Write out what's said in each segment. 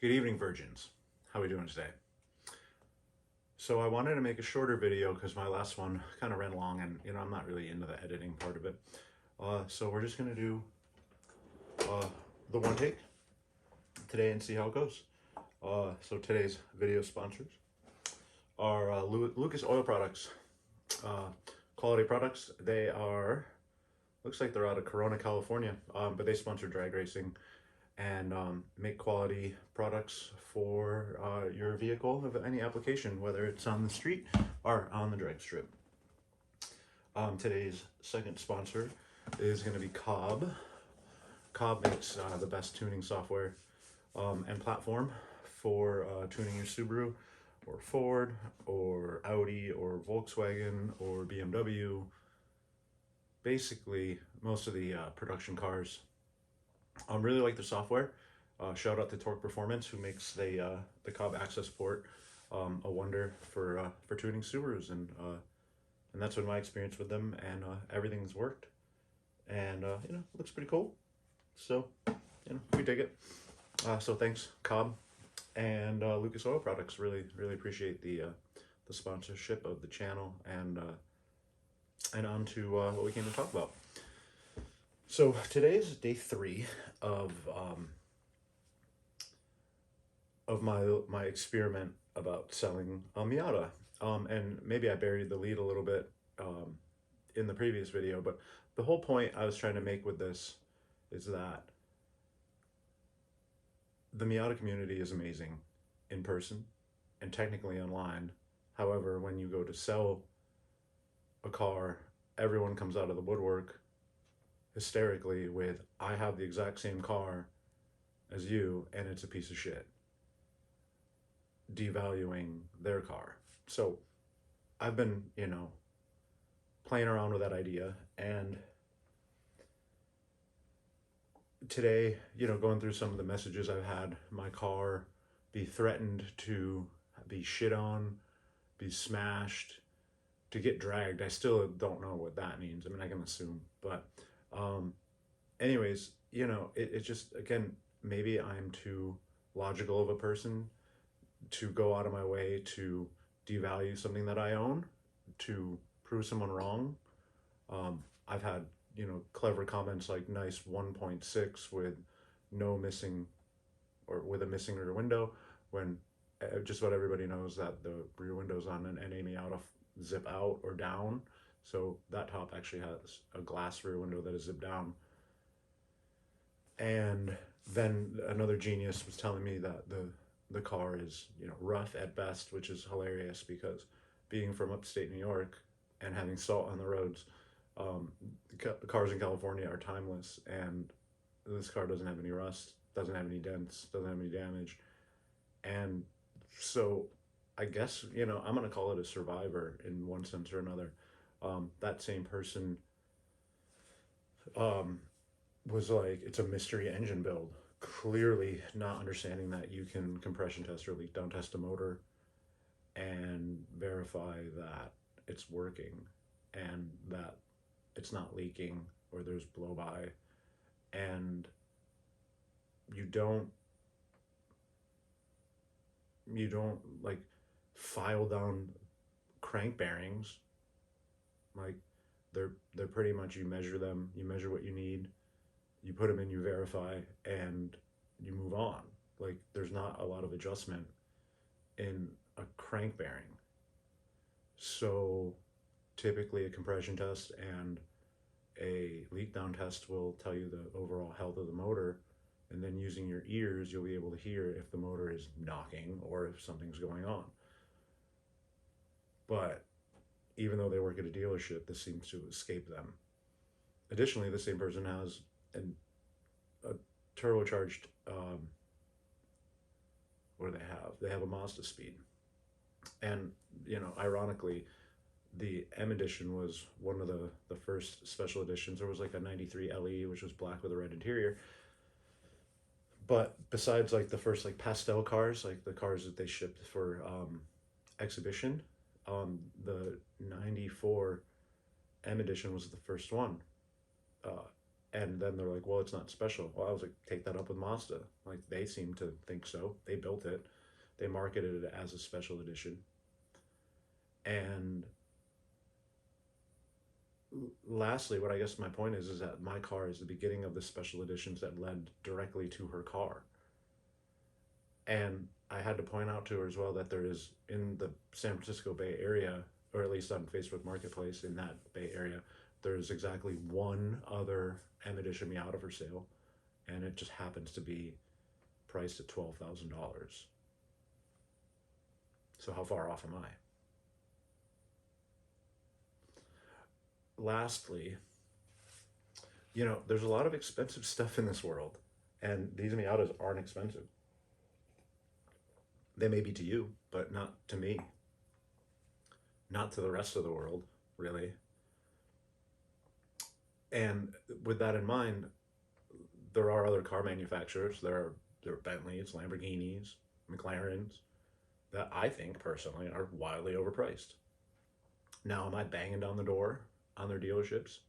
Good evening, virgins. How are we doing today? So I wanted to make a shorter video because my last one kind of ran long, and I'm not really into the editing part of it. So we're just gonna do uh, the one take today and see how it goes. So today's video sponsors are Lucas Oil Products, uh, quality products. They are looks like they're out of Corona, California, but they sponsor drag racing and make quality products for your vehicle of any application, whether it's on the street or on the drag strip. Today's second sponsor is going to be Cobb. Cobb makes the best tuning software and platform for tuning your Subaru or Ford or Audi or Volkswagen or BMW. Basically, most of the production cars. I really like the software. Shout out to Torque Performance, who makes the Cobb Access Port a wonder for tuning Subarus, and that's been my experience with them, and everything's worked, and it looks pretty cool. So we dig it. So thanks, Cobb and Lucas Oil Products. Really appreciate the sponsorship of the channel, and on to what we came to talk about. So today is day 3 of my experiment about selling a Miata. And maybe I buried the lead a little bit in the previous video, but the whole point I was trying to make with this is that the Miata community is amazing in person and technically online. However, when you go to sell a car, everyone comes out of the woodwork hysterically with, I have the exact same car as you and it's a piece of shit, devaluing their car. So I've been, playing around with that idea, and today, going through some of the messages I've had my car be threatened to be shit on, be smashed, to get dragged. I still don't know what that means. I mean, I can assume, but anyways, it just, again, maybe I'm too logical of a person to go out of my way to devalue something that I own, to prove someone wrong. I've had, clever comments like nice 1.6 with no missing, or with a missing rear window, when just about everybody knows that the rear windows on an NA Miata zip out or down. So that top actually has a glass rear window that is zipped down. And then another genius was telling me that the car is, rough at best, which is hilarious because being from upstate New York and having salt on the roads, cars in California are timeless, and this car doesn't have any rust, doesn't have any dents, doesn't have any damage. And so I guess, I'm going to call it a survivor in one sense or another. That same person um, was like, it's a mystery engine build, clearly not understanding that you can compression test or leak down test a motor and verify that it's working and that it's not leaking or there's blow by, and you don't like file down crank bearings. Like, they're pretty much, you measure them, you measure what you need, you put them in, you verify, and you move on. Like, there's not a lot of adjustment in a crank bearing. So typically a compression test and a leak down test will tell you the overall health of the motor, and then using your ears you'll be able to hear if the motor is knocking or if something's going on. But even though they work at a dealership, this seems to escape them. Additionally, the same person has a turbocharged, what do they have? They have a Mazda Speed. And, ironically, the M edition was one of the first special editions. There was like a 93 LE, which was black with a red interior. But besides like the first like pastel cars, like the cars that they shipped for exhibition, the 94 M edition was the first one. And then they're like, well, it's not special. Well, I was like, take that up with Mazda. Like, they seem to think so. They built it, they marketed it as a special edition. And lastly, what I guess my point is that my car is the beginning of the special editions that led directly to her car. And I had to point out to her as well that there is in the San Francisco Bay Area, or at least on Facebook Marketplace in that Bay Area, there's exactly one other M Edition Miata for sale, and it just happens to be priced at $12,000. So how far off am I? Lastly, there's a lot of expensive stuff in this world, and these Miatas aren't expensive. They may be to you, but not to me, not to the rest of the world, really. And with that in mind, there are other car manufacturers. There are Bentleys, Lamborghinis, McLarens that I think personally are wildly overpriced. Now, am I banging down the door on their dealerships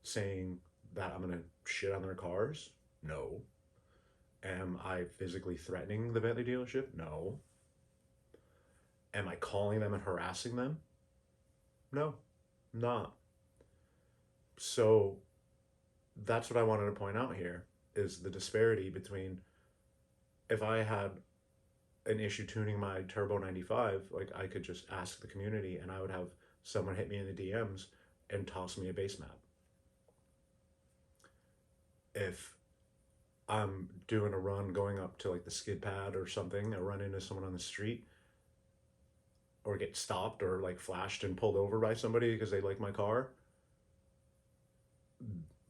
saying that I'm going to shit on their cars? No. Am I physically threatening the Bentley dealership? No. Am I calling them and harassing them? No, I'm not. So that's what I wanted to point out here is the disparity between if I had an issue tuning my Turbo 95, like I could just ask the community and I would have someone hit me in the DMs and toss me a base map. If I'm doing a run going up to like the skid pad or something, I run into someone on the street or get stopped or like flashed and pulled over by somebody because they like my car,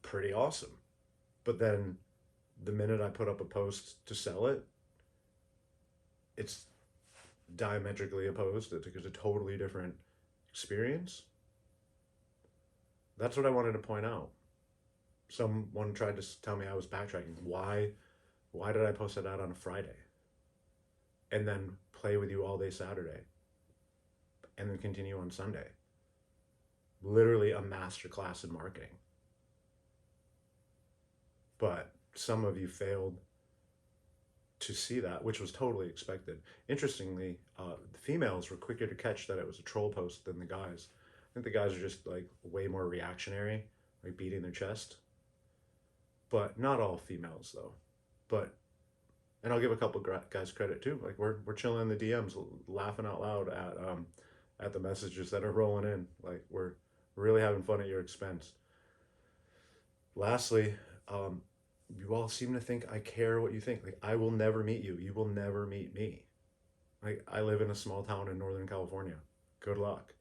pretty awesome. But then the minute I put up a post to sell it, it's diametrically opposed. It's a totally different experience. That's what I wanted to point out. Someone tried to tell me I was backtracking. Why did I post that out on a Friday? And then play with you all day Saturday. And then continue on Sunday. Literally a master class in marketing. But some of you failed to see that, which was totally expected. Interestingly, the females were quicker to catch that it was a troll post than the guys. I think the guys are just like way more reactionary, like beating their chest. But not all females though. But and I'll give a couple guys credit too. Like we're chilling in the DMs, laughing out loud at the messages that are rolling in. Like we're really having fun at your expense. Lastly, you all seem to think I care what you think. Like I will never meet you. You will never meet me. Like I live in a small town in Northern California. Good luck.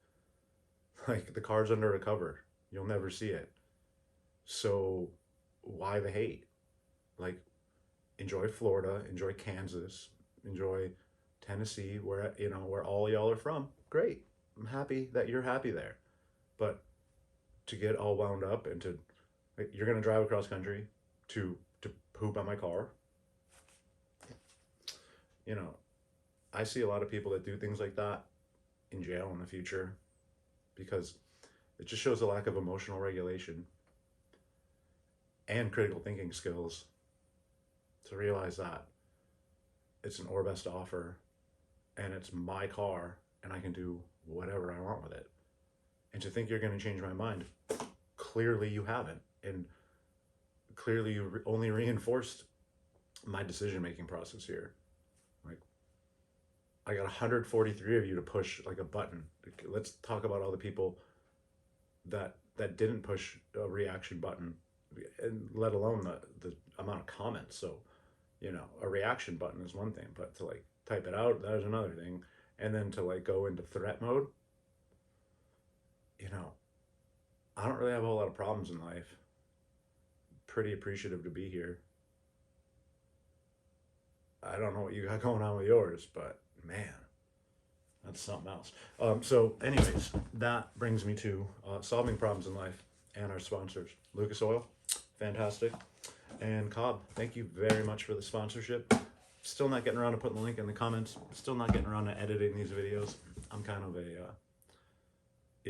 Like the car's under a cover. You'll never see it. So why the hate? Like enjoy Florida, enjoy Kansas, enjoy Tennessee, where all y'all are from. Great. I'm happy that you're happy there. But to get all wound up and to like, you're gonna drive across country to poop on my car. I see a lot of people that do things like that in jail in the future because it just shows a lack of emotional regulation and critical thinking skills to realize that it's an or best offer and it's my car and I can do whatever I want with it. And to think you're going to change my mind, clearly you haven't. And clearly you only reinforced my decision-making process here. Like, I got 143 of you to push like a button. Let's talk about all the people that didn't push a reaction button, and let alone the amount of comments. So, a reaction button is one thing, but to like type it out, that is another thing. And then to like go into threat mode, I don't really have a whole lot of problems in life. Pretty appreciative to be here. I don't know what you got going on with yours, but man, that's something else. So anyways, that brings me to solving problems in life and our sponsors. Lucas Oil, fantastic. And Cobb, thank you very much for the sponsorship. Still not getting around to putting the link in the comments. Still not getting around to editing these videos. I'm kind of a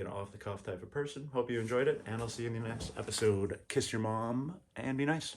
off the cuff type of person. Hope you enjoyed it, and I'll see you in the next episode. Kiss your mom and be nice.